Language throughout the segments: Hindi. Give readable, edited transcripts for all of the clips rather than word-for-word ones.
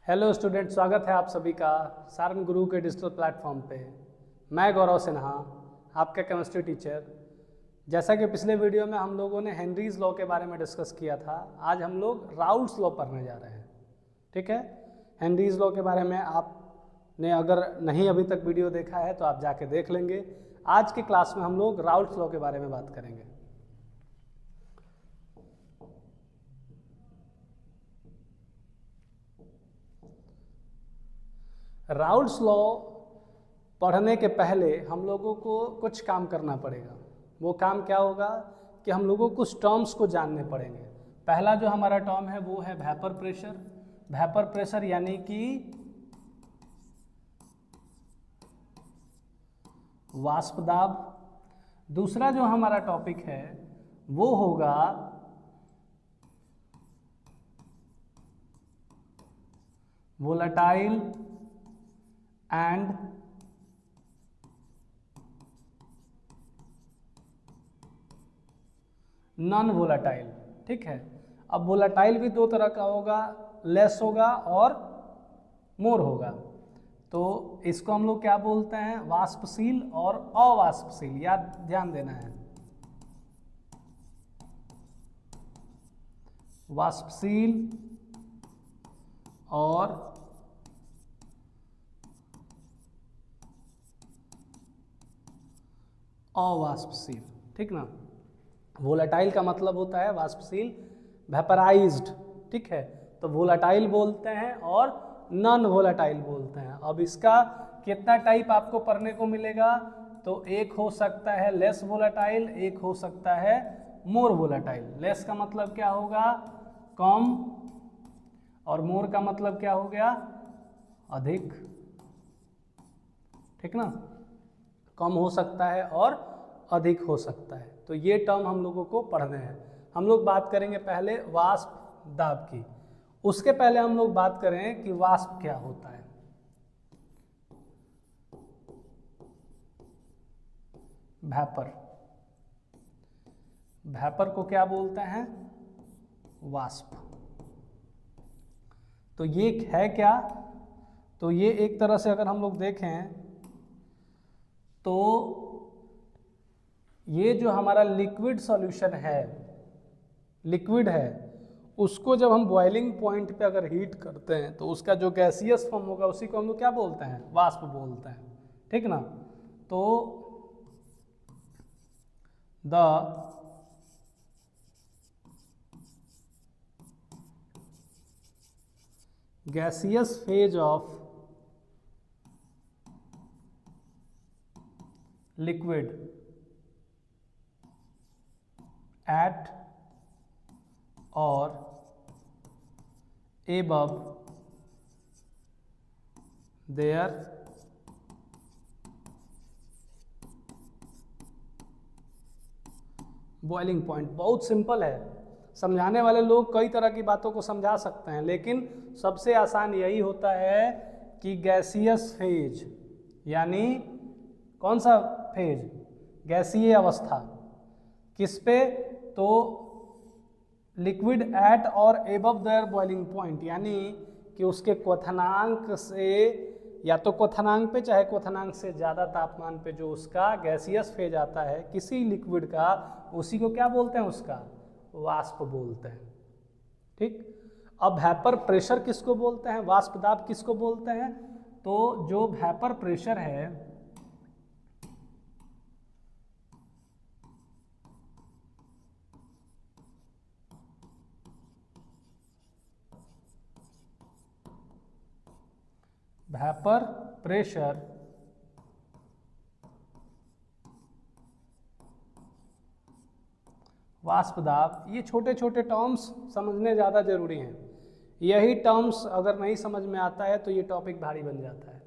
हेलो स्टूडेंट, स्वागत है आप सभी का सारन गुरु के डिजिटल प्लेटफॉर्म पे। मैं गौरव सिन्हा, आपका केमिस्ट्री टीचर। जैसा कि पिछले वीडियो में हम लोगों ने हेनरीज लॉ के बारे में डिस्कस किया था, आज हम लोग राउल्ट्स लॉ पढ़ने जा रहे हैं। ठीक है, हेनरीज लॉ के बारे में आपने अगर नहीं अभी तक वीडियो देखा है तो आप जाके देख लेंगे। आज की क्लास में हम लोग राउल्ट्स लॉ के बारे में बात करेंगे। राउल्ट्स लॉ पढ़ने के पहले हम लोगों को कुछ काम करना पड़ेगा। वो काम क्या होगा कि हम लोगों को कुछ टर्म्स को जानने पड़ेंगे। पहला जो हमारा टर्म है वो है वेपर प्रेशर। वेपर प्रेशर यानी कि वाष्प दाब। दूसरा जो हमारा टॉपिक है वो होगा वोलेटाइल एंड नॉन वोलेटाइल। ठीक है, अब वोलेटाइल भी दो तरह का होगा, लेस होगा और मोर होगा। तो इसको हम लोग क्या बोलते हैं, वाष्पशील और अवाष्पशील। याद ध्यान देना है, वाष्पशील और अवाष्पशील। ठीक ना, वोलेटाइल का मतलब होता है वाष्पशील, वेपराइज्ड। ठीक है, तो वोलेटाइल बोलते हैं और नॉन वोलेटाइल बोलते हैं। अब इसका कितना टाइप आपको पढ़ने को मिलेगा, तो एक हो सकता है लेस वोलेटाइल, एक हो सकता है मोर वोलेटाइल। लेस का मतलब क्या होगा, कम, और मोर का मतलब क्या हो गया, अधिक। ठीक ना, कम हो सकता है और अधिक हो सकता है। तो ये टर्म हम लोगों को पढ़ने हैं। हम लोग बात करेंगे पहले वाष्प दाब की। उसके पहले हम लोग बात करें कि वाष्प क्या होता है। वेपर, वेपर को क्या बोलते हैं, वाष्प। तो ये है क्या, तो ये एक तरह से अगर हम लोग देखें तो ये जो हमारा लिक्विड सॉल्यूशन है, लिक्विड है, उसको जब हम बॉइलिंग पॉइंट पे अगर हीट करते हैं तो उसका जो गैसियस फॉर्म होगा उसी को हम लोग क्या बोलते हैं, वाष्प बोलते हैं। ठीक ना, तो the gaseous phase of liquid at or above their boiling point. बहुत सिंपल है, समझाने वाले लोग कई तरह की बातों को समझा सकते हैं, लेकिन सबसे आसान यही होता है कि गैसियस फेज, यानी कौन सा फेज, गैसीय अवस्था। किस पे, तो लिक्विड एट और एबव देयर बॉइलिंग पॉइंट, यानी कि उसके क्वथनांक से, या तो क्वथनांक पे चाहे क्वथनांक से ज़्यादा तापमान पे जो उसका गैसियस फेज आता है किसी लिक्विड का, उसी को क्या बोलते हैं, उसका वाष्प बोलते हैं। ठीक, अब वेपर प्रेशर किसको बोलते हैं, वाष्प दाब किसको बोलते हैं, तो जो वेपर प्रेशर है वेपर प्रेशर वाष्प दाब, ये छोटे छोटे टर्म्स समझने ज़्यादा ज़रूरी हैं। यही टर्म्स अगर नहीं समझ में आता है तो ये टॉपिक भारी बन जाता है।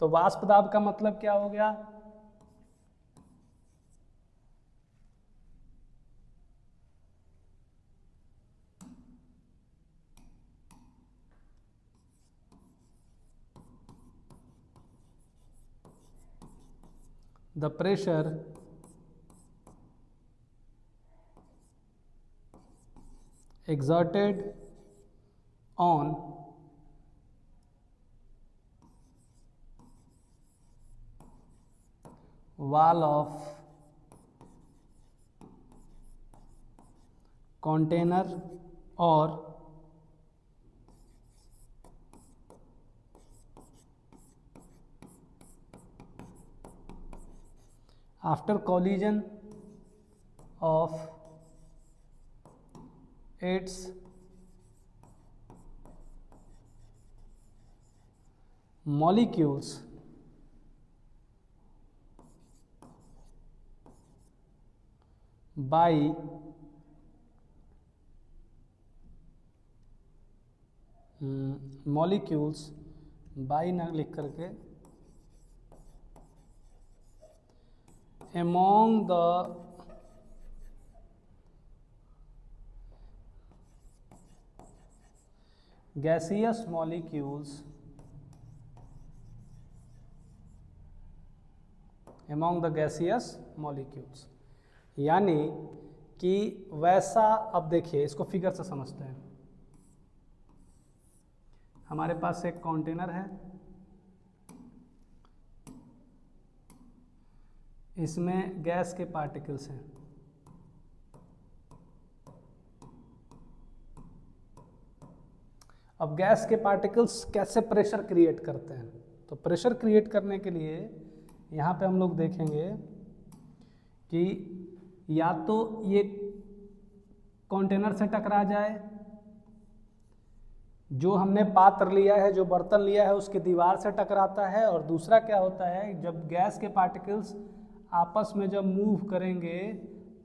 तो वाष्प दाब का मतलब क्या हो गया, the pressure exerted on wall of container और after collision of its molecules by molecules by ना लिख करके among the gaseous molecules यानी कि वैसा, अब देखिए इसको फिगर से समझते हैं। हमारे पास एक कंटेनर है, इसमें गैस के पार्टिकल्स हैं। अब गैस के पार्टिकल्स कैसे प्रेशर क्रिएट करते हैं? तो प्रेशर क्रिएट करने के लिए यहाँ पे हम लोग देखेंगे कि या तो ये कंटेनर से टकरा जाए, जो हमने पात्र लिया है, जो बर्तन लिया है उसकी दीवार से टकराता है, और दूसरा क्या होता है, जब गैस के पार्टिकल्स आपस में जब मूव करेंगे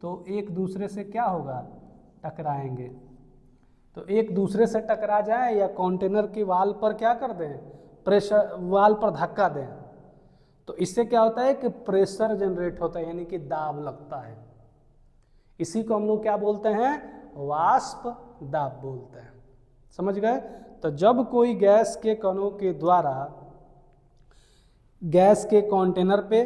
तो एक दूसरे से क्या होगा, टकराएंगे। तो एक दूसरे से टकरा जाए या कंटेनर की वाल पर क्या कर दें, प्रेशर वाल पर धक्का दें, तो इससे क्या होता है कि प्रेशर जनरेट होता है, यानी कि दाब लगता है। इसी को हम लोग क्या बोलते हैं, वाष्प दाब बोलते हैं। समझ गए? तो जब कोई गैस के कणों के द्वारा गैस के कंटेनर पे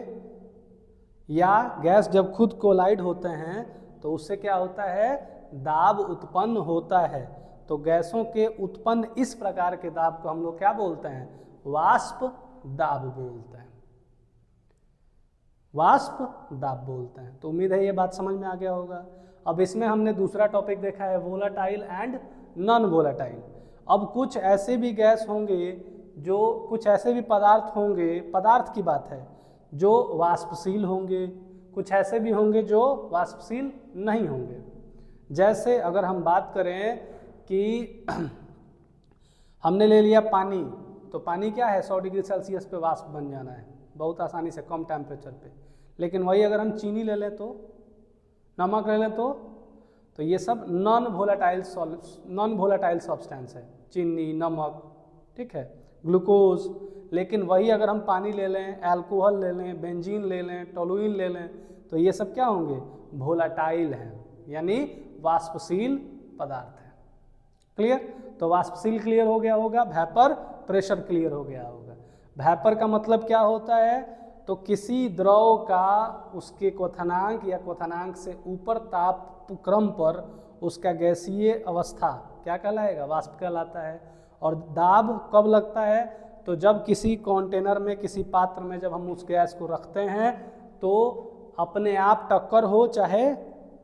या गैस जब खुद कोलाइड होते हैं तो उससे क्या होता है, दाब उत्पन्न होता है। तो गैसों के उत्पन्न इस प्रकार के दाब को हम लोग क्या बोलते हैं, वाष्प दाब बोलते हैं। वाष्प दाब बोलते हैं। तो उम्मीद है ये बात समझ में आ गया होगा। अब इसमें हमने दूसरा टॉपिक देखा है वोलाटाइल एंड नॉन वोलाटाइल। अब कुछ ऐसे भी गैस होंगे, जो कुछ ऐसे भी पदार्थ होंगे, पदार्थ की बात है, जो वाष्पशील होंगे, कुछ ऐसे भी होंगे जो वाष्पशील नहीं होंगे। जैसे अगर हम बात करें कि हमने ले लिया पानी, तो पानी क्या है, 100 डिग्री सेल्सियस पे वाष्प बन जाना है बहुत आसानी से, कम टेम्परेचर पे। लेकिन वही अगर हम चीनी ले लें तो, नमक ले लें तो ये सब नॉन वोलाटाइल सब्सटेंस है, चीनी, नमक, ठीक है, ग्लूकोज। लेकिन वही अगर हम पानी ले लें, अल्कोहल ले लें, बेंजीन ले लें, टोलुइन ले लें, तो ये सब क्या होंगे, वोलाटाइल हैं, यानी वाष्पशील पदार्थ है। क्लियर? तो वाष्पशील क्लियर हो गया होगा, वेपर प्रेशर क्लियर हो गया होगा। वेपर का मतलब क्या होता है, तो किसी द्रव का उसके क्वथनांक या क्वथनांक से ऊपर ताप क्रम पर उसका गैसीय अवस्था क्या कहलाएगा, वाष्प कहलाता है। और दाब कब लगता है, तो जब किसी कंटेनर में, किसी पात्र में जब हम उस गैस को रखते हैं तो अपने आप टक्कर हो, चाहे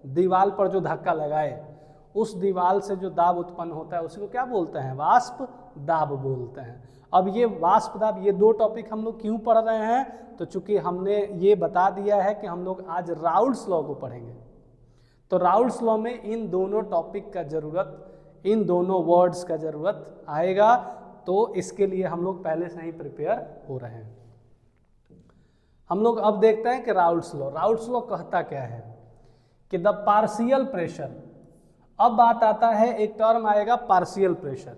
दीवार पर जो धक्का लगाए, उस दीवार से जो दाब उत्पन्न होता है उसी को क्या बोलते हैं, वाष्प दाब बोलते हैं। अब ये वाष्प दाब, ये दो टॉपिक हम लोग क्यों पढ़ रहे हैं, तो चूंकि हमने ये बता दिया है कि हम लोग आज राउल्ट्स लॉ को पढ़ेंगे, तो राउल्ट्स लॉ में इन दोनों टॉपिक का जरूरत, इन दोनों वर्ड्स का जरूरत आएगा। तो इसके लिए हम लोग पहले से ही प्रिपेयर हो रहे हैं। हम लोग अब देखते हैं कि राउल्ट्स लॉ कहता क्या है, कि द पार्शियल प्रेशर। अब बात आता है, एक टर्म आएगा पार्शियल प्रेशर,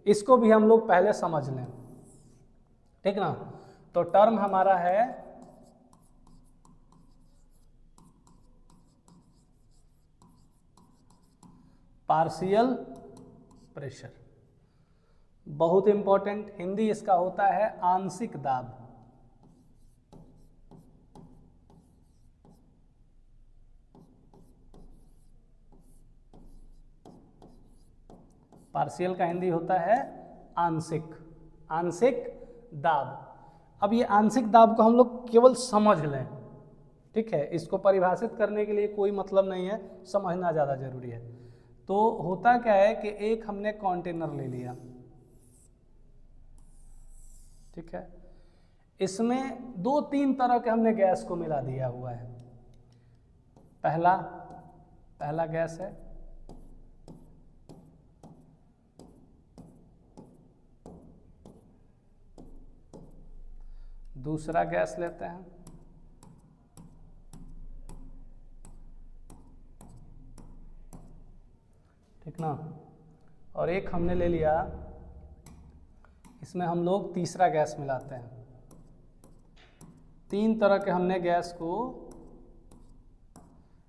इसको भी हम लोग पहले समझ लें, ठीक ना। तो टर्म हमारा है पार्शियल प्रेशर, बहुत इंपॉर्टेंट। हिंदी इसका होता है आंशिक दाब। पार्शियल का हिंदी होता है आंशिक दाब। अब ये आंशिक दाब को हम लोग केवल समझ लें, ठीक है, इसको परिभाषित करने के लिए कोई मतलब नहीं है, समझना ज़्यादा जरूरी है। तो होता क्या है कि एक हमने कंटेनर ले लिया, ठीक है, इसमें 2-3 तरह के हमने गैस को मिला दिया हुआ है। पहला गैस है, दूसरा गैस लेते हैं, ठीक ना, और एक हमने ले लिया, इसमें हम लोग तीसरा गैस मिलाते हैं। 3 तरह के हमने गैस को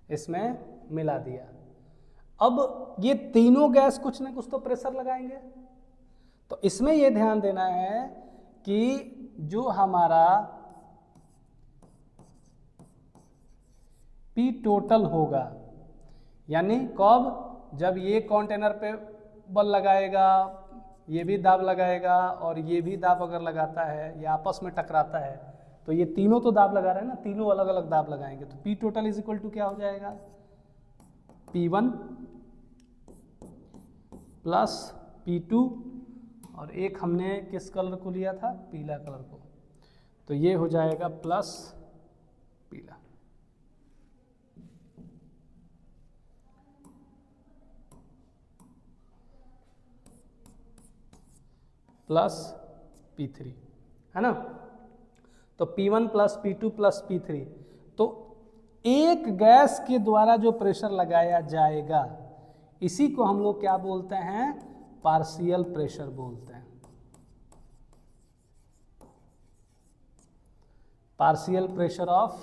इसमें मिला दिया। अब ये तीनों गैस कुछ ना कुछ तो प्रेशर लगाएंगे, तो इसमें ये ध्यान देना है कि जो हमारा P टोटल होगा, यानी कब, जब ये कंटेनर पे बल लगाएगा, ये भी दाब लगाएगा और ये भी दाब अगर लगाता है, ये आपस में टकराता है, तो ये तीनों तो दाब लगा रहे हैं ना, तीनों अलग अलग दाब लगाएंगे, तो P total is equal to क्या हो जाएगा, P1 प्लस P2, और एक हमने किस कलर को लिया था, पीला कलर को, तो ये हो जाएगा प्लस पीला। प्लस P3, है ना, तो P1 plus P2 plus P3, तो एक गैस के द्वारा जो प्रेशर लगाया जाएगा इसी को हम लोग क्या बोलते हैं, पार्शियल प्रेशर बोलते हैं। पार्शियल प्रेशर ऑफ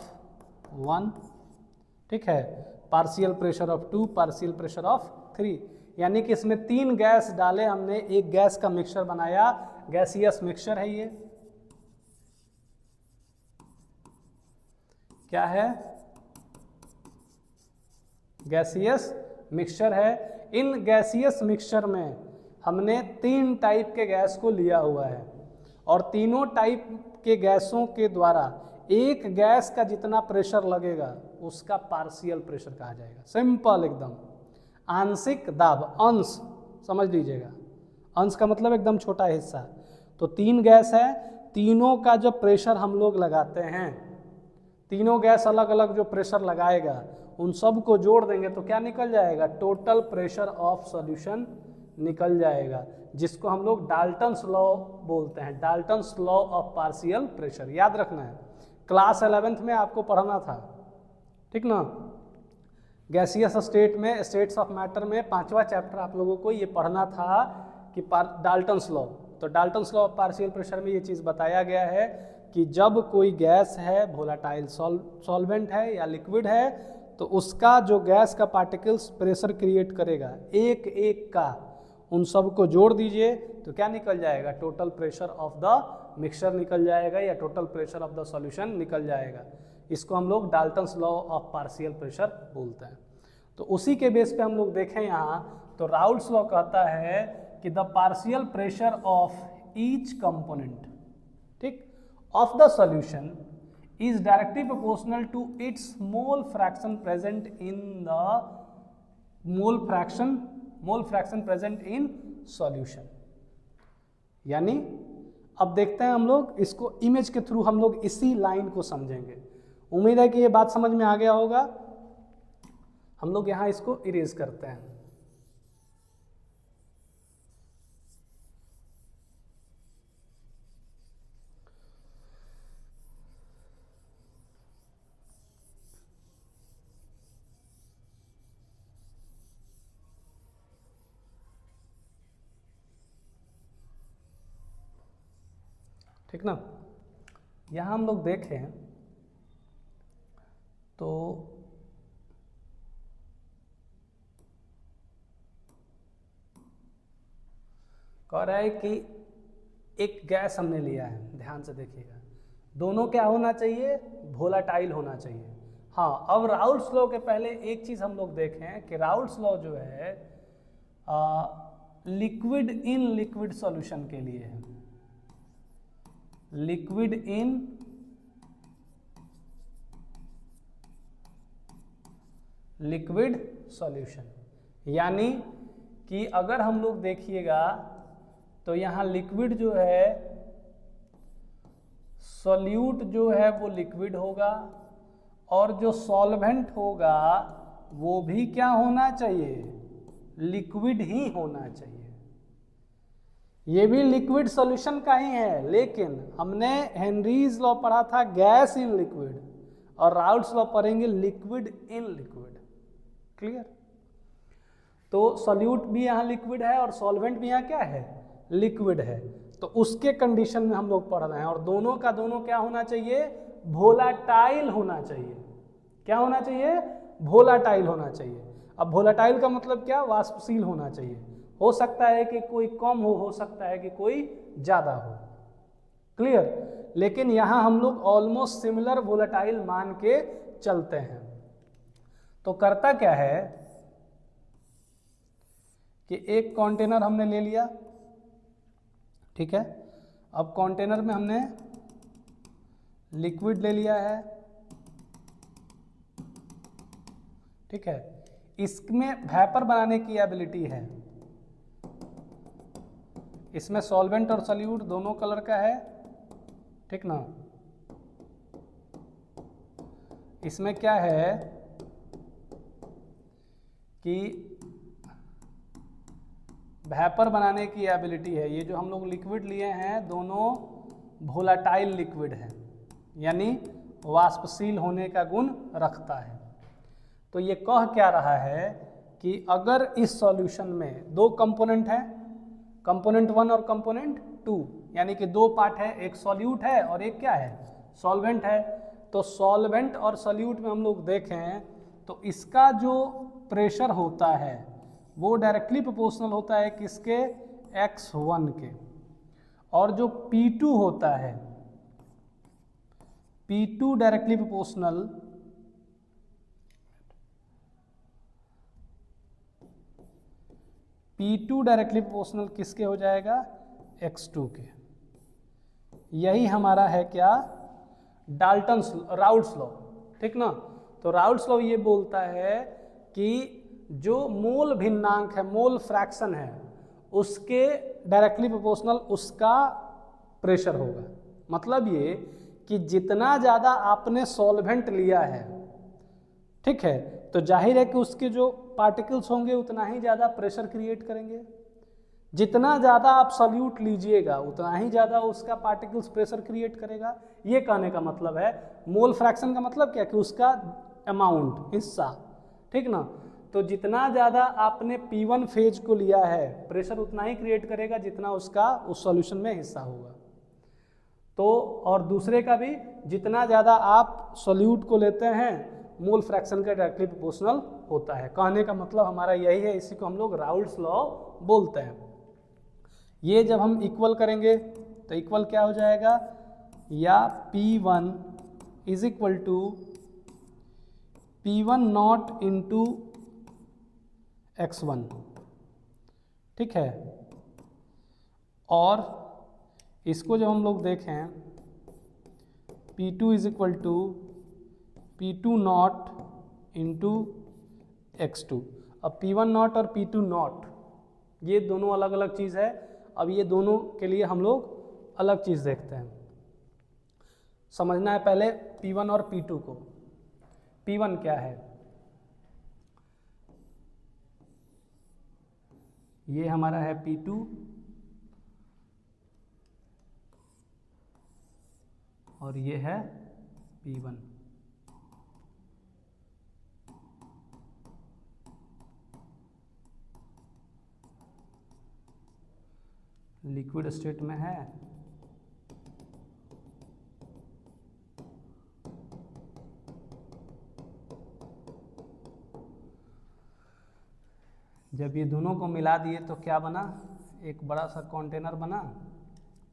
1, ठीक है, partial pressure of 2, partial pressure of 3, यानी कि इसमें 3 गैस डाले हमने, एक गैस का मिक्सचर बनाया, गैसियस मिक्सचर है, ये क्या है, गैसियस मिक्सचर है। इन गैसियस मिक्सचर में हमने 3 टाइप के गैस को लिया हुआ है, और तीनों टाइप के गैसों के द्वारा एक गैस का जितना प्रेशर लगेगा उसका पार्शियल प्रेशर कहा जाएगा। सिंपल एकदम, आंशिक दाब, अंश समझ लीजिएगा, अंश का मतलब एकदम छोटा हिस्सा। तो 3 गैस है, तीनों का जब प्रेशर हम लोग लगाते हैं, तीनों गैस अलग अलग जो प्रेशर लगाएगा उन सब को जोड़ देंगे तो क्या निकल जाएगा, टोटल प्रेशर ऑफ सॉल्यूशन निकल जाएगा, जिसको हम लोग डाल्टन्स लॉ बोलते हैं, Dalton's law of partial pressure. याद रखना है, क्लास 11th में आपको पढ़ना था, ठीक ना, गैसियस स्टेट में, स्टेट्स ऑफ मैटर में 5वां चैप्टर आप लोगों को ये पढ़ना था कि डाल्टन्स लॉ। तो Dalton's law of partial pressure में ये चीज़ बताया गया है कि जब कोई गैस है, वोलेटाइल सॉल्वेंट है या लिक्विड है, तो उसका जो गैस का पार्टिकल्स प्रेशर क्रिएट करेगा, एक एक का उन सब को जोड़ दीजिए तो क्या निकल जाएगा, total pressure of the mixture निकल जाएगा, या total pressure of the solution निकल जाएगा। इसको हम लोग Dalton's law of partial pressure बोलते हैं। तो उसी के बेस पे हम लोग देखें यहाँ, तो राउल्ट्स लॉ कहता है कि the partial pressure of each component, ठीक, of the solution is directly proportional to its mole fraction present in the mole fraction present in solution। यानी अब देखते हैं हम लोग इसको इमेज के थ्रू, हम लोग इसी लाइन को समझेंगे। उम्मीद है कि ये बात समझ में आ गया होगा। हम लोग यहाँ इसको इरेज करते हैं। ठीक ना, यहाँ हम लोग देखें तो कह रहा है कि एक गैस हमने लिया है, ध्यान से देखिएगा, दोनों क्या होना चाहिए, वोलेटाइल होना चाहिए। हाँ, अब राउल्ट्स लॉ के पहले एक चीज़ हम लोग देखें कि राउल्ट्स लॉ जो है लिक्विड इन लिक्विड सॉल्यूशन के लिए है, लिक्विड इन लिक्विड सॉल्यूशन। यानी कि अगर हम लोग देखिएगा तो यहाँ लिक्विड जो है, सॉल्यूट जो है वो लिक्विड होगा, और जो सॉल्वेंट होगा वो भी क्या होना चाहिए, लिक्विड ही होना चाहिए। ये भी लिक्विड सॉल्यूशन का ही है, लेकिन हमने हेनरीज लॉ पढ़ा था गैस इन लिक्विड, और राउल्ट्स लॉ पढ़ेंगे लिक्विड इन लिक्विड। क्लियर? तो सॉल्यूट भी यहाँ लिक्विड है और सॉल्वेंट भी यहाँ क्या है, लिक्विड है। तो उसके कंडीशन में हम लोग पढ़ रहे हैं, और दोनों का दोनों क्या होना चाहिए, वोलाटाइल होना चाहिए। क्या होना चाहिए, वोलाटाइल होना चाहिए। अब वोलाटाइल का मतलब क्या, वाष्पशील होना चाहिए। हो सकता है कि कोई कम हो सकता है कि कोई ज्यादा हो। क्लियर? लेकिन यहां हम लोग ऑलमोस्ट सिमिलर वोलाटाइल मान के चलते हैं। तो करता क्या है कि एक कंटेनर हमने ले लिया, ठीक है। अब कंटेनर में हमने लिक्विड ले लिया है, ठीक है। इसमें वेपर बनाने की एबिलिटी है, इसमें सॉल्वेंट और सॉल्यूट दोनों कलर का है, ठीक ना। इसमें क्या है कि वेपर बनाने की एबिलिटी है। ये जो हम लोग लिक्विड लिए हैं दोनों वोलाटाइल लिक्विड है, यानी वाष्पशील होने का गुण रखता है। तो ये कह क्या रहा है कि अगर इस सॉल्यूशन में दो कंपोनेंट हैं, कंपोनेंट 1 और कंपोनेंट 2, यानी कि दो पार्ट है, एक सॉल्यूट है और एक क्या है, सॉल्वेंट है। तो सॉल्वेंट और सॉल्यूट में हम लोग देखें तो इसका जो प्रेशर होता है वो डायरेक्टली प्रोपोर्शनल होता है किसके, x1 के। और जो P2 होता है, P2 directly proportional P2 directly proportional किसके हो जाएगा, x2 के। यही हमारा है क्या, डाल्टन्स राउल्ट्स लॉ, ठीक ना। तो राउल्ट्स लॉ ये बोलता है कि जो मोल भिन्नांक है, मोल फ्रैक्शन है, उसके डायरेक्टली प्रोपोर्शनल उसका प्रेशर होगा। मतलब ये कि जितना ज़्यादा आपने सॉल्वेंट लिया है, ठीक है, तो जाहिर है कि उसके जो पार्टिकल्स होंगे उतना ही ज़्यादा प्रेशर क्रिएट करेंगे। जितना ज़्यादा आप सॉल्यूट लीजिएगा उतना ही ज़्यादा उसका पार्टिकल्स प्रेशर क्रिएट करेगा। ये कहने का मतलब है, मोल फ्रैक्शन का मतलब क्या, कि उसका अमाउंट, हिस्सा, ठीक ना। तो जितना ज़्यादा आपने P1 फेज को लिया है, प्रेशर उतना ही क्रिएट करेगा जितना उसका उस सॉल्यूशन में हिस्सा होगा। तो और दूसरे का भी, जितना ज़्यादा आप सॉल्यूट को लेते हैं मोल फ्रैक्शन का डायरेक्टली प्रोपोर्शनल होता है। कहने का मतलब हमारा यही है, इसी को हम लोग राउल्ट्स लॉ बोलते हैं। ये जब हम इक्वल करेंगे तो इक्वल क्या हो जाएगा, या P1 is equal to P1 not into x1, ठीक है। और इसको जब हम लोग देखें, P2 is equal to P2 not into x2। अब P1 नॉट और P2 नॉट ये दोनों अलग अलग चीज़ है। अब ये दोनों के लिए हम लोग अलग चीज़ देखते हैं। समझना है पहले P1 और P2 को। P1 क्या है, ये हमारा है P2, और ये है P1। लिक्विड स्टेट में है, जब ये दोनों को मिला दिए तो क्या बना, एक बड़ा सा कंटेनर बना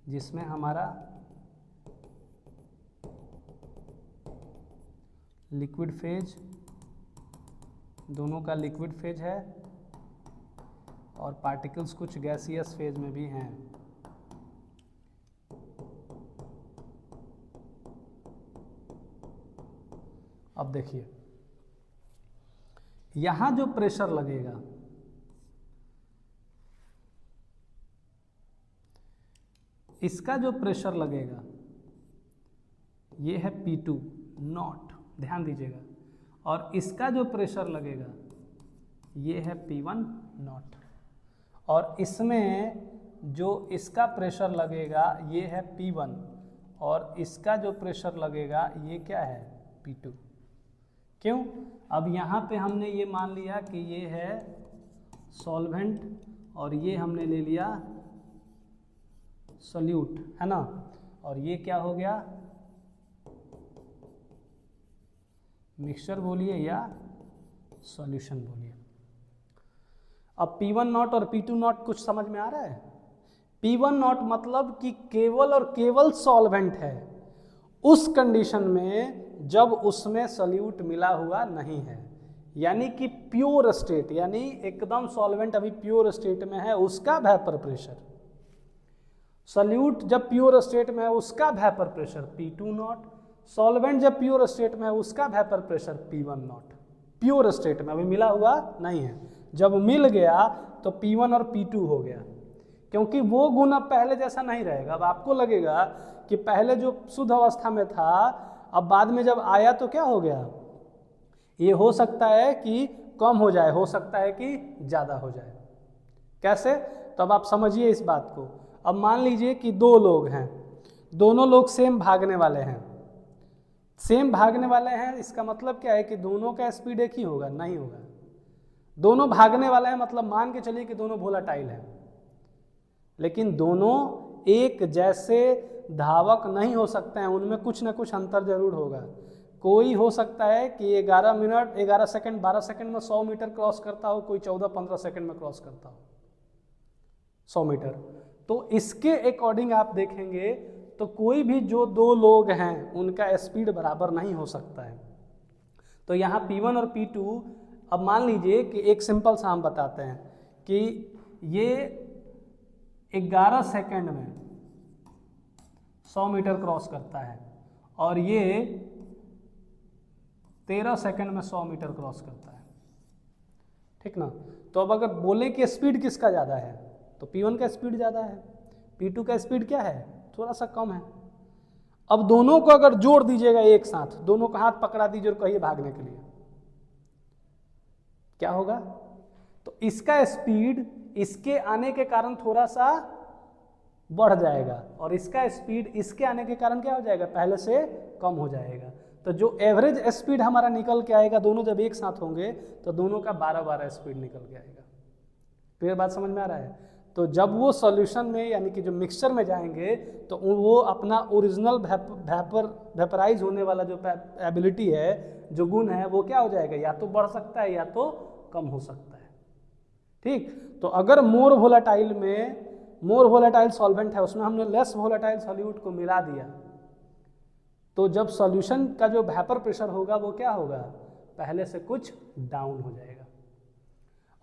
जिसमें हमारा लिक्विड फेज, दोनों का लिक्विड फेज है, और पार्टिकल्स कुछ गैसियस फेज में भी हैं। अब देखिए, यहां जो प्रेशर लगेगा इसका जो प्रेशर लगेगा ये है P2 नॉट, ध्यान दीजिएगा, और इसका जो प्रेशर लगेगा ये है P1 नॉट, और इसमें जो इसका प्रेशर लगेगा ये है P1 और इसका जो प्रेशर लगेगा ये क्या है P2। क्यों? अब यहाँ पे हमने ये मान लिया कि ये है सॉल्वेंट और ये हमने ले लिया सोल्यूट, है ना, और ये क्या हो गया मिक्सचर बोलिए या सॉल्यूशन बोलिए। अब P1 नॉट और P2 नॉट कुछ समझ में आ रहा है? P1 नॉट मतलब कि केवल और केवल सॉल्वेंट है उस कंडीशन में जब उसमें सॉल्यूट मिला हुआ नहीं है, यानी कि प्योर स्टेट, यानी एकदम सॉल्वेंट अभी प्योर स्टेट में है उसका वेपर प्रेशर। सॉल्यूट जब प्योर स्टेट में है उसका vapour pressure P2 not, solvent जब प्योर स्टेट में है उसका vapour pressure P1 not. Pure state में अभी मिला हुआ नहीं है, जब मिल गया तो P1 और P2 हो गया, क्योंकि वो गुण अब पहले जैसा नहीं रहेगा। अब आपको लगेगा कि पहले जो शुद्ध अवस्था में था अब बाद में जब आया तो क्या हो गया, ये हो सकता है कि कम हो जाए, हो सकता है कि ज़्यादा हो जाए। कैसे? तो अब आप समझिए इस बात को। अब मान लीजिए कि दो लोग हैं, दोनों लोग सेम भागने वाले हैं। सेम भागने वाले हैं इसका मतलब क्या है कि दोनों का स्पीड एक ही होगा? नहीं होगा। दोनों भागने वाले हैं मतलब मान के चलिए कि दोनों वोलेटाइल हैं, लेकिन दोनों एक जैसे धावक नहीं हो सकते हैं, उनमें कुछ ना कुछ अंतर जरूर होगा। कोई हो सकता है कि 11 मिनट 11 सेकंड 12 सेकंड में 100 मीटर क्रॉस करता हो, कोई 14-15 सेकंड में क्रॉस करता हो 100 मीटर। तो इसके अकॉर्डिंग आप देखेंगे तो कोई भी जो दो लोग हैं उनका स्पीड बराबर नहीं हो सकता है। तो यहाँ P1 और P2, अब मान लीजिए कि एक सिंपल सा हम बताते हैं कि ये 11 सेकंड में 100 मीटर क्रॉस करता है और ये 13 सेकंड में 100 मीटर क्रॉस करता है, ठीक ना। तो अब अगर बोले कि स्पीड किसका ज़्यादा है तो P1 का स्पीड ज़्यादा है, P2 का स्पीड क्या है, थोड़ा सा कम है। अब दोनों को अगर जोड़ दीजिएगा एक साथ, दोनों का हाथ पकड़ा दीजिए और कहिए भागने के लिए, क्या होगा? तो इसका स्पीड इसके आने के कारण थोड़ा सा बढ़ जाएगा और इसका स्पीड इसके आने के कारण क्या हो जाएगा, पहले से कम हो जाएगा। तो जो एवरेज स्पीड हमारा निकल के आएगा, दोनों जब एक साथ होंगे तो दोनों का 12-12 स्पीड निकल के आएगा। क्लियर बात समझ में आ रहा है? तो जब वो सॉल्यूशन में यानी कि जो मिक्सचर में जाएंगे तो वो अपना ओरिजिनल वेपराइज होने वाला जो एबिलिटी है, जो गुण है, वो क्या हो जाएगा, या तो बढ़ सकता है या तो कम हो सकता है। ठीक, तो अगर मोर वोलेटाइल सॉल्वेंट है उसमें हमने लेस वोलेटाइल सॉल्यूट को मिला दिया, तो जब सॉल्यूशन का जो वेपर प्रेशर होगा वो क्या होगा, पहले से कुछ डाउन हो जाएगा।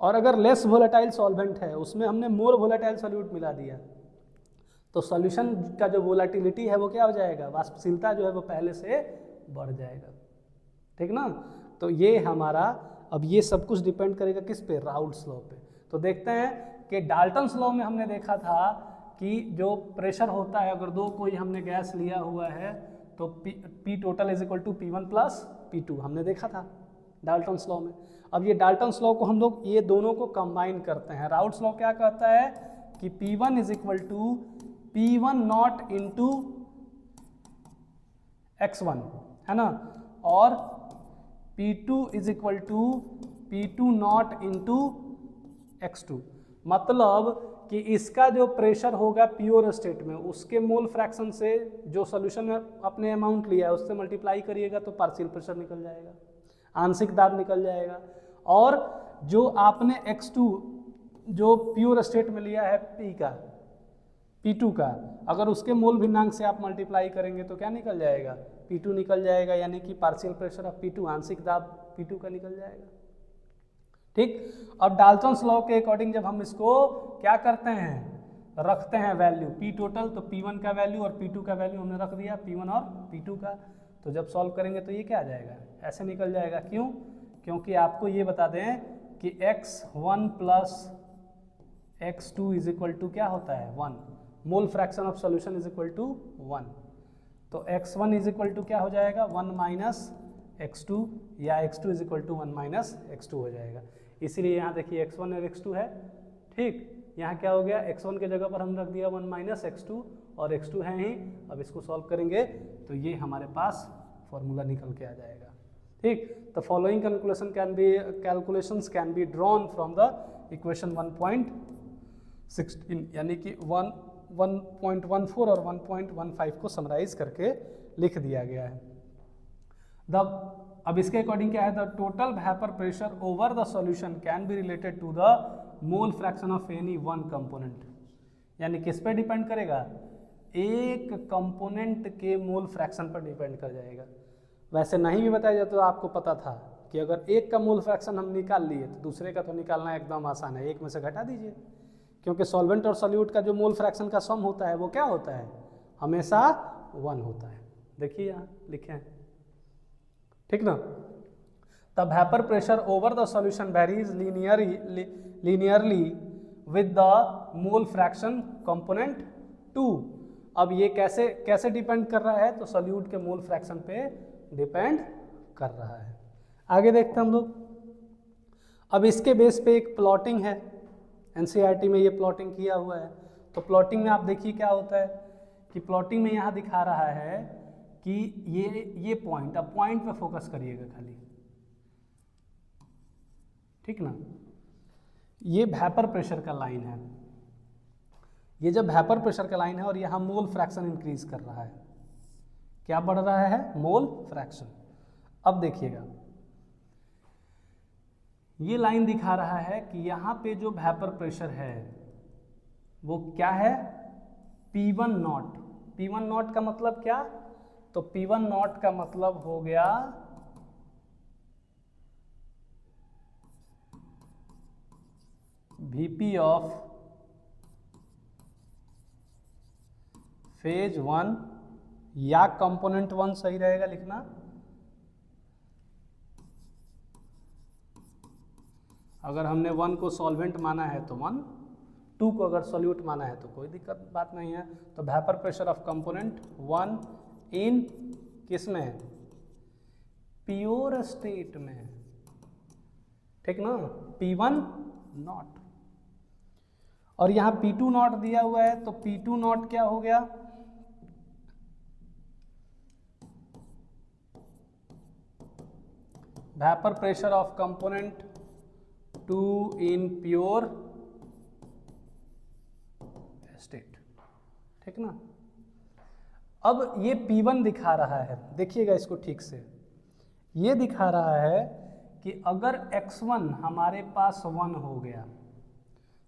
और अगर लेस वोलेटाइल सॉल्वेंट है उसमें हमने मोर वोलेटाइल सॉल्यूट मिला दिया तो सॉल्यूशन का जो वोलेटिलिटी है वो क्या हो जाएगा, वाष्पशीलता जो है वो पहले से बढ़ जाएगा। ठीक ना। तो ये हमारा, अब ये सब कुछ डिपेंड करेगा किस पे, राउल्ट्स लॉ पे। तो देखते हैं कि डाल्टन्स लॉ में हमने देखा था कि जो प्रेशर होता है, अगर दो कोई हमने गैस लिया हुआ है तो P total is equal to P1 plus P2 हमने देखा था डाल्टन्स लॉ में। अब ये डाल्टन्स लॉ को हम लोग ये दोनों को कंबाइन करते हैं। राउल्ट्स लॉ क्या कहता है कि P1 is equal to P1 not into x1, है ना, और P2 is equal to P2 not into x2। मतलब कि इसका जो प्रेशर होगा प्योर स्टेट में, उसके मोल फ्रैक्शन से जो सॉल्यूशन में अपने अमाउंट लिया है उससे मल्टीप्लाई करिएगा तो पार्शियल प्रेशर निकल जाएगा, आंशिक दाब निकल जाएगा। और जो आपने x2 जो प्योर स्टेट में लिया है P2 का, अगर उसके मोल भिन्नांक से आप मल्टीप्लाई करेंगे तो क्या निकल जाएगा, P2 निकल जाएगा, यानी कि पार्शियल प्रेशर ऑफ P2, आंशिक दाब P2 का निकल जाएगा। ठीक। अब डाल्टन्स लॉ के अकॉर्डिंग जब हम इसको क्या करते हैं, रखते हैं वैल्यू P टोटल, तो P1 का वैल्यू और P2 का वैल्यू हमने रख दिया, P1 और P2 का। तो जब सॉल्व करेंगे तो ये क्या आ जाएगा, ऐसे निकल जाएगा। क्यों? क्योंकि आपको ये बता दें कि x1 plus x2 is equal to क्या होता है 1, mole fraction of solution is equal to 1। तो x1 इज इक्वल टू क्या हो जाएगा 1 माइनस x2, या x2 is equal to 1 minus x2 हो जाएगा। इसीलिए यहाँ देखिए x1 और x2 है, ठीक। यहाँ क्या हो गया, x1 के जगह पर हम रख दिया 1 माइनस x2 और x2 है ही। अब इसको सॉल्व करेंगे तो ये हमारे पास फॉर्मूला निकल के आ जाएगा, ठीक। तो following calculations can be drawn from the equation 1.16, यानी कि 1.14 और 1.15 को समराइज करके लिख दिया गया है। अब इसके अकॉर्डिंग क्या है, the total vapour pressure over the solution can be related to the mole fraction of any one component, यानी किस पे डिपेंड करेगा, एक कंपोनेंट के मोल फ्रैक्शन पर डिपेंड कर जाएगा। वैसे नहीं भी बताया जाता तो आपको पता था कि अगर एक का मोल फ्रैक्शन हम निकाल लिए तो दूसरे का तो निकालना एकदम आसान है, एक में से घटा दीजिए, क्योंकि सॉल्वेंट और सॉल्यूट का जो मोल फ्रैक्शन का सम होता है वो क्या होता है, हमेशा 1 होता है। देखिए यहाँ लिखे हैं, ठीक ना। The vapour pressure over the solution varies linearly with the mole fraction component 2। अब ये कैसे डिपेंड कर रहा है, तो सॉल्यूट के मोल फ्रैक्शन पे डिपेंड कर रहा है। आगे देखते हैं हम लोग। अब इसके बेस पे एक प्लॉटिंग है, एनसीईआरटी में ये प्लॉटिंग किया हुआ है। तो प्लॉटिंग में आप देखिए क्या होता है कि प्लॉटिंग में यहाँ दिखा रहा है कि ये पॉइंट, अब पॉइंट पे फोकस करिएगा खाली, ठीक ना। ये वेपर प्रेशर का लाइन है, ये जब वेपर प्रेशर का लाइन है और यहाँ मोल फ्रैक्शन इंक्रीज कर रहा है, क्या बढ़ रहा है, मोल फ्रैक्शन। अब देखिएगा ये लाइन दिखा रहा है कि यहाँ पे जो वेपर प्रेशर है वो क्या है, P1 नॉट। P1 नॉट का मतलब क्या, तो P1 नॉट का मतलब हो गया VP ऑफ फेज 1 या कंपोनेंट 1 सही रहेगा लिखना। अगर हमने 1 को सॉल्वेंट माना है तो 1, 2 को अगर सॉल्यूट माना है तो कोई दिक्कत बात नहीं है। तो वेपर प्रेशर ऑफ कंपोनेंट 1 इन किस में, प्योर स्टेट में, ठीक ना, P1 नॉट। और यहाँ P2 नॉट दिया हुआ है, तो P2 नॉट क्या हो गया, vapour pressure of component 2 in pure state, ठीक ना। अब ये P1 दिखा रहा है, देखिएगा इसको ठीक से, ये दिखा रहा है कि अगर x1 हमारे पास 1 हो गया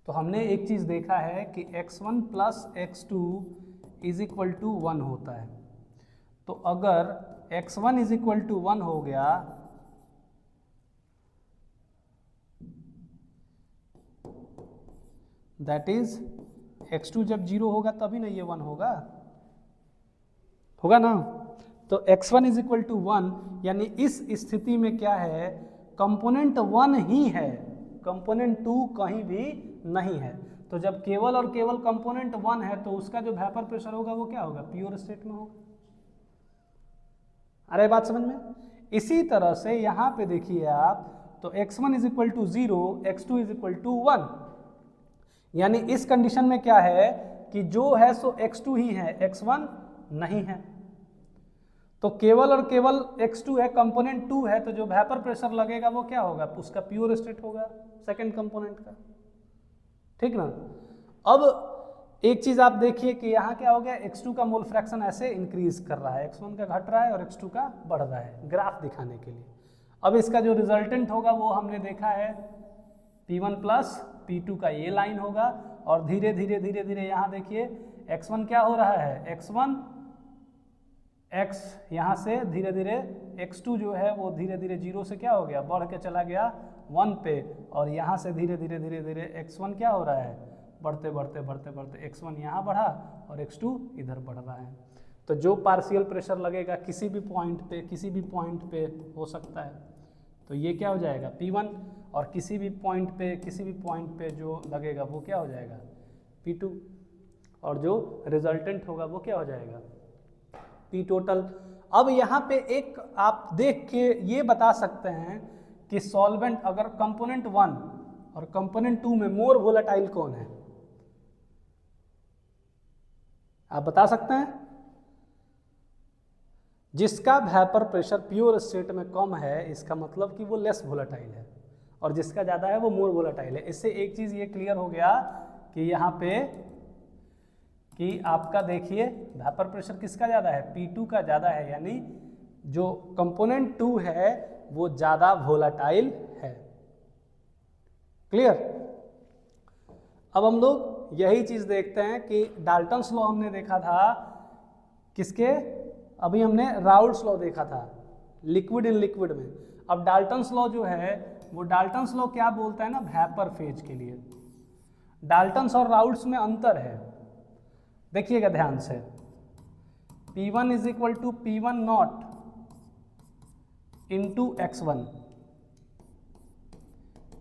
तो हमने एक चीज देखा है कि x1 plus x2 is equal to 1 होता है। तो अगर x1 इज इक्वल टू 1 हो गया दैट इज x2 जब 0 होगा तभी ना ये 1 होगा ना। तो x1 इज इक्वल टू 1, यानी इस स्थिति में क्या है, कंपोनेंट 1 ही है, कंपोनेंट 2 कहीं भी नहीं है। तो जब केवल और केवल कंपोनेंट 1 है तो उसका जो वेपर प्रेशर होगा वो क्या होगा, प्योर स्टेट में होगा। अरे बात समझ में। इसी तरह से यहाँ पे देखिए आप, तो x1 is equal to 0, x2 is equal to 1, यानी इस कंडीशन में क्या है कि जो है सो x2 ही है, x1 नहीं है। तो केवल और केवल x2 है, कंपोनेंट 2 है, तो जो वेपर प्रेशर लगेगा वो क्या होगा, उसका प्योर स्टेट होगा सेकंड कंपोनेंट का, ठीक ना। अब एक चीज आप देखिए कि यहाँ क्या हो गया, x2 का मोल फ्रैक्शन ऐसे इंक्रीज कर रहा है, x1 का घट रहा है और x2 का बढ़ रहा है, ग्राफ दिखाने के लिए। अब इसका जो रिजल्टेंट होगा वो हमने देखा है, P1 प्लस P2 का ये लाइन होगा, और धीरे धीरे धीरे धीरे यहाँ देखिए x1 क्या हो रहा है, x1 x यहाँ से धीरे धीरे x2 जो है वो धीरे धीरे 0 से क्या हो गया, बढ़ के चला गया 1 पे, और यहाँ से धीरे धीरे धीरे धीरे x1 क्या हो रहा है, बढ़ते बढ़ते बढ़ते बढ़ते x1 यहाँ बढ़ा और x2 इधर बढ़ रहा है। तो जो पार्शियल प्रेशर लगेगा किसी भी पॉइंट पे हो सकता है, तो ये क्या हो जाएगा P1, और किसी भी पॉइंट पे जो लगेगा वो क्या हो जाएगा P2, और जो रिजल्टेंट होगा वो क्या हो जाएगा P टोटल। अब यहाँ पे एक आप देख के ये बता सकते हैं कि सॉल्वेंट अगर कंपोनेंट 1 और कंपोनेंट 2 में मोर वोलेटाइल कौन है, आप बता सकते हैं। जिसका वेपर प्रेशर प्योर स्टेट में कम है इसका मतलब कि वो लेस वोलेटाइल है, और जिसका ज़्यादा है वो मोर वोलेटाइल है। इससे एक चीज़ ये क्लियर हो गया कि यहाँ पे कि आपका देखिए वेपर प्रेशर किसका ज़्यादा है, P2 का ज़्यादा है, यानी जो कंपोनेंट 2 है वो ज़्यादा वोलेटाइल है। क्लियर। अब हम लोग यही चीज़ देखते हैं कि डाल्टन्स लॉ हमने देखा था किसके, अभी हमने राउल्ट्स लॉ देखा था लिक्विड इन लिक्विड में। अब डाल्टन्स लॉ जो है वो डाल्टन्स लॉ क्या बोलता है ना वेपर फेज के लिए। डाल्टन्स और राउल्ट्स में अंतर है, देखिएगा ध्यान से। P1 is equal to P1 not into x1,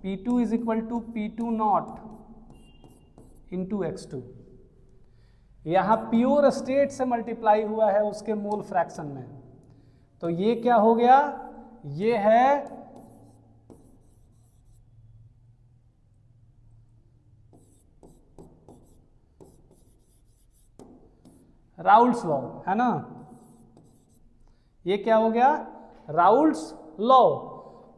P2 is equal to P2 not into x2। यहाँ प्योर स्टेट से मल्टीप्लाई हुआ है उसके मोल फ्रैक्शन में, तो ये क्या हो गया, ये है राउल्ट्स लॉ, है ना। ये क्या हो गया राउल्ट्स लॉ।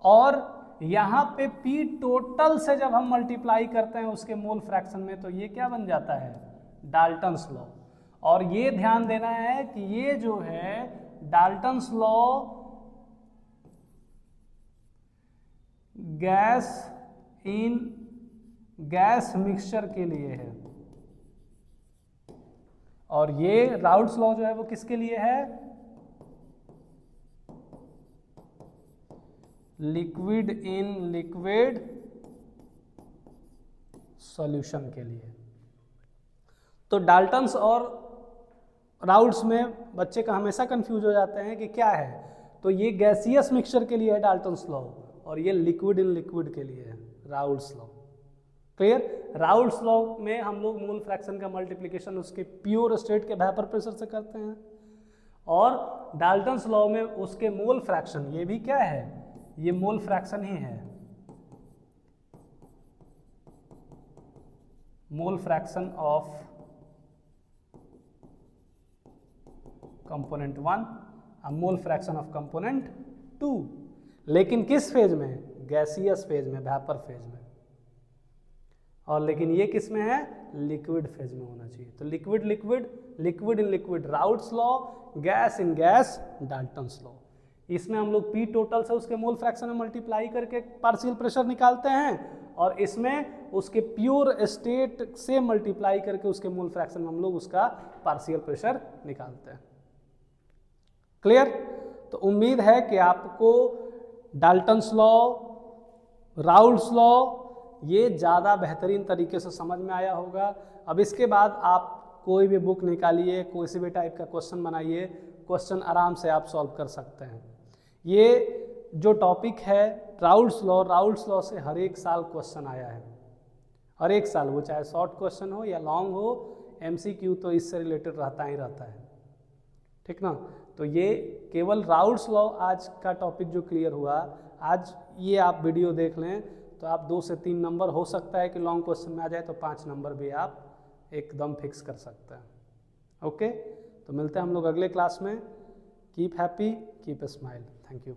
और यहाँ पे P टोटल से जब हम मल्टीप्लाई करते हैं उसके मोल फ्रैक्शन में तो ये क्या बन जाता है डाल्टन्स लॉ। और ये ध्यान देना है कि ये जो है डाल्टन्स लॉ गैस मिक्सचर के लिए है, और ये राउल्ट्स लॉ जो है वो किसके लिए है, लिक्विड इन लिक्विड सॉल्यूशन के लिए। तो डाल्टन्स और राउल्ट्स में बच्चे का हमेशा कंफ्यूज हो जाते हैं कि क्या है, तो ये गैसियस मिक्सचर के लिए है डाल्टन्स लॉ, और ये लिक्विड इन लिक्विड के लिए है Raoult's law. Clear. Raoult's law में हम लोग मोल फ्रैक्शन का मल्टीप्लिकेशन उसके प्योर स्टेट के वेपर प्रेशर से करते हैं, और डाल्टन्स लॉ में उसके मोल फ्रैक्शन, ये भी क्या है, ये मोल फ्रैक्शन ही है, मोल फ्रैक्शन ऑफ कंपोनेंट 1 और मोल फ्रैक्शन ऑफ कंपोनेंट 2, लेकिन किस फेज में, गैसियस फेज में, वेपर फेज में। और लेकिन ये किस में है, लिक्विड फेज में होना चाहिए। तो liquid liquid, liquid in liquid Raoult's law, gas in gas Dalton's law. इसमें हम लोग P टोटल से उसके मोल फ्रैक्शन में मल्टीप्लाई करके पार्शियल प्रेशर निकालते हैं, और इसमें उसके प्योर स्टेट से मल्टीप्लाई करके उसके मोल फ्रैक्शन में हम लोग उसका पार्शियल प्रेशर निकालते हैं। क्लियर। तो उम्मीद है कि आपको डाल्टन्स लॉ, राउल्ट्स लॉ ये ज़्यादा बेहतरीन तरीके से समझ में आया होगा। अब इसके बाद आप कोई भी बुक निकालिए, कोई भी टाइप का क्वेश्चन बनाइए, क्वेश्चन आराम से आप सॉल्व कर सकते हैं। ये जो टॉपिक है राउल्ट्स लॉ से हर एक साल क्वेश्चन आया है, हर एक साल, वो चाहे शॉर्ट क्वेश्चन हो या लॉन्ग हो, MCQ तो इससे रिलेटेड रहता ही रहता है, ठीक ना। तो ये केवल राउल्ट्स लॉ आज का टॉपिक जो क्लियर हुआ, आज ये आप वीडियो देख लें तो आप 2 से 3 नंबर, हो सकता है कि लॉन्ग क्वेश्चन में आ जाए तो 5 नंबर भी आप एकदम फिक्स कर सकते हैं। ओके, तो मिलते हैं हम लोग अगले क्लास में। Keep happy, keep smile. Thank you.